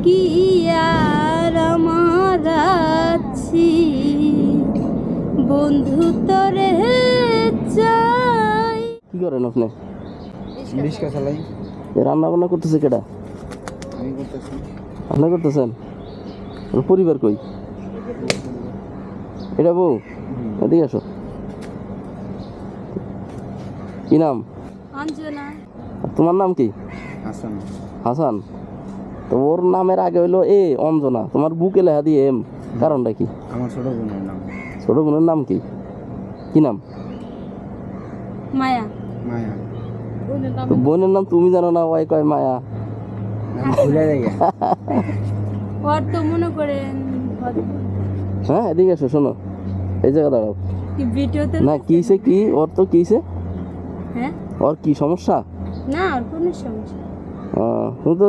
কি আর আমার আছি, বন্ধু তোরে চাই। কি করেন আপনি? রিক্সা চালাই। রান্না বান্না করতেছে কেডা? আমি করতেছি। আপনি করতেছেন? ওর পরিবার কই? এটা বউ? এদিকে আসো। কি নাম? অঞ্জনা। তোমার নাম কি? হাসান। হাসান। তো ওর নামের আগে হইলো এ অঞ্জনা, তোমার বুকে লেখা দিয়ে এম, কারণটা কি? আমার ছোট বোনের নাম। ছোট বোনের নাম কি? কি নাম? মায়া। মায়া। তো বোনের নাম তুমি জানো না, ওই কয় মায়া। নাম ভুলে যাই। ওর তো মনে করেন হ্যাঁ এদিকে আসো, শোনো এই জায়গা দাঁড়াও। কি ভিডিওতে না কিসে কি ওর, তো কিসে হ্যাঁ ওর কি সমস্যা? না, আর কোনো সমস্যা তুমি তো